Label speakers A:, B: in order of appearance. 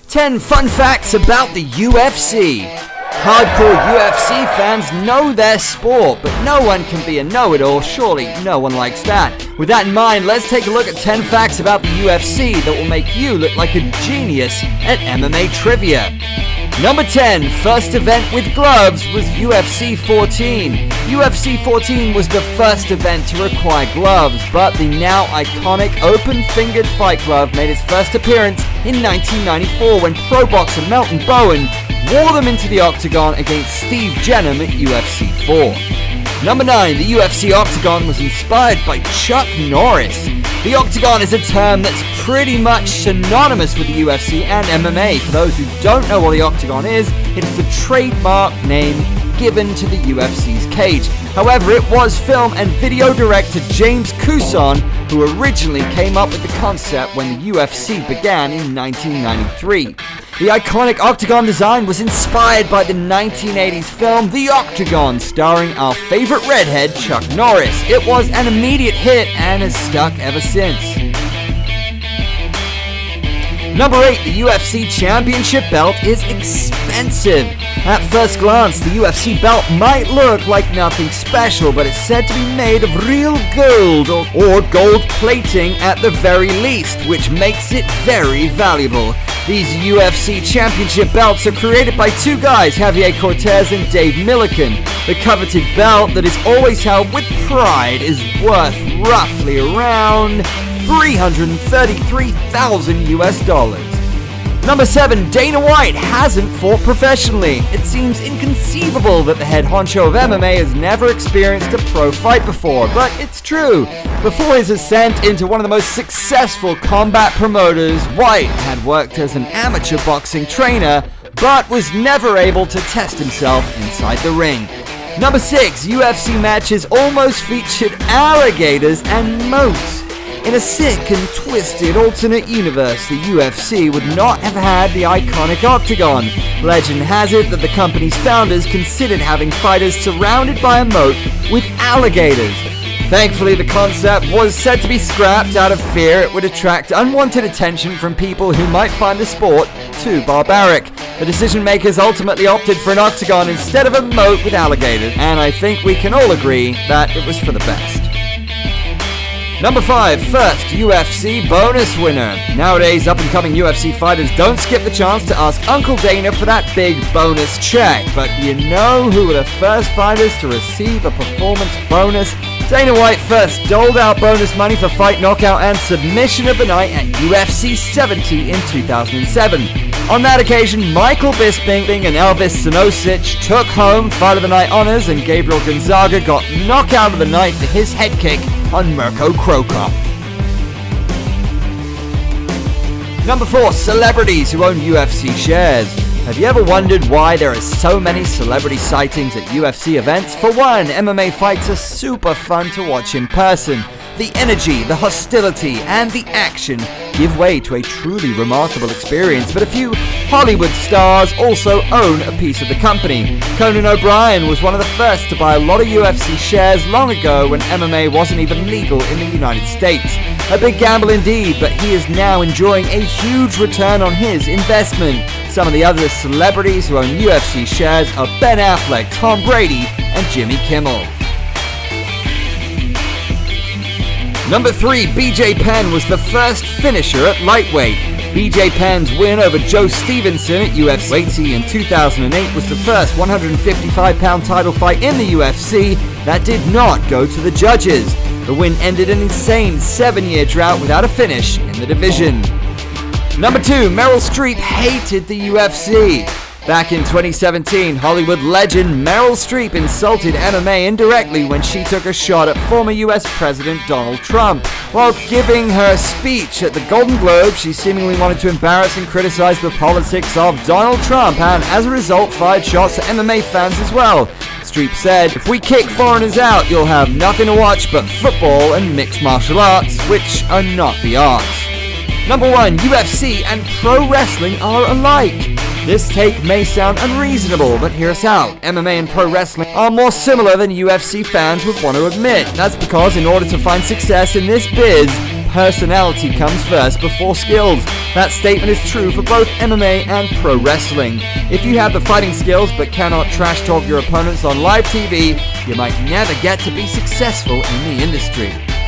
A: 10 fun facts about the UFC. Hardcore UFC fans know their sport, but no one can be a know-it-all. Surely no one likes that. With that in mind, let's take a look at 10 facts about the UFC that will make you look like a genius at MMA trivia. Number 10, first event with gloves was UFC 14. UFC 14 was the first event to require gloves, but the now iconic open-fingered fight glove made its first appearance in 1994 when pro boxer Melton Bowen wore them into the Octagon against Steve Jenham at UFC 4. Number 9, the UFC Octagon was inspired by Chuck Norris. The Octagon is a term that's pretty much synonymous with the UFC and MMA. For those who don't know what the Octagon is, it is the trademark name given to the UFC's cage. However, it was film and video director James Couson who originally came up with the concept when the UFC began in 1993. The iconic Octagon design was inspired by the 1980s film The Octagon, starring our favorite redhead Chuck Norris. It was an immediate hit and has stuck ever since. Number 8, the UFC Championship belt is expensive. At first glance, the UFC belt might look like nothing special, but it's said to be made of real gold or gold plating at the very least, which makes it very valuable. These UFC Championship belts are created by two guys, Javier Cortez and Dave Milliken. The coveted belt that is always held with pride is worth roughly around $333,000 US. Number 7, Dana White hasn't fought professionally. It seems inconceivable that the head honcho of MMA has never experienced a pro fight before, but it's true. Before his ascent into one of the most successful combat promoters, White had worked as an amateur boxing trainer, but was never able to test himself inside the ring. Number 6, UFC matches almost featured alligators and moats. In a sick and twisted alternate universe, the UFC would not have had the iconic Octagon. Legend has it that the company's founders considered having fighters surrounded by a moat with alligators. Thankfully, the concept was said to be scrapped out of fear it would attract unwanted attention from people who might find the sport too barbaric. The decision makers ultimately opted for an Octagon instead of a moat with alligators, and I think we can all agree that it was for the best. Number 5, first UFC bonus winner. Nowadays, up-and-coming UFC fighters don't skip the chance to ask Uncle Dana for that big bonus check. But you know who were the first fighters to receive a performance bonus? Dana White first doled out bonus money for fight, knockout, and submission of the night at UFC 70 in 2007. On that occasion, Michael Bisping and Elvis Sinosic took home Fight of the Night honors, and Gabriel Gonzaga got knockout of the night for his head kick on Mirko Cro Cop. Number 4, celebrities who own UFC shares. Have you ever wondered why there are so many celebrity sightings at UFC events? For one, MMA fights are super fun to watch in person. The energy, the hostility, and the action give way to a truly remarkable experience, but a few Hollywood stars also own a piece of the company. Conan O'Brien was one of the first to buy a lot of UFC shares long ago when MMA wasn't even legal in the United States. A big gamble indeed, but he is now enjoying a huge return on his investment. Some of the other celebrities who own UFC shares are Ben Affleck, Tom Brady, and Jimmy Kimmel. Number 3, BJ Penn was the first finisher at lightweight. BJ Penn's win over Joe Stevenson at UFC in 2008 was the first 155-pound title fight in the UFC that did not go to the judges. The win ended an insane 7-year drought without a finish in the division. Number 2, Meryl Streep hated the UFC. Back in 2017, Hollywood legend Meryl Streep insulted MMA indirectly when she took a shot at former US President Donald Trump. While giving her speech at the Golden Globe, she seemingly wanted to embarrass and criticize the politics of Donald Trump, and as a result fired shots at MMA fans as well. Streep said, "If we kick foreigners out, you'll have nothing to watch but football and mixed martial arts, which are not the arts." Number 1, UFC and pro wrestling are alike. This take may sound unreasonable, but hear us out. MMA and pro wrestling are more similar than UFC fans would want to admit. That's because in order to find success in this biz, personality comes first before skills. That statement is true for both MMA and pro wrestling. If you have the fighting skills but cannot trash talk your opponents on live TV, you might never get to be successful in the industry.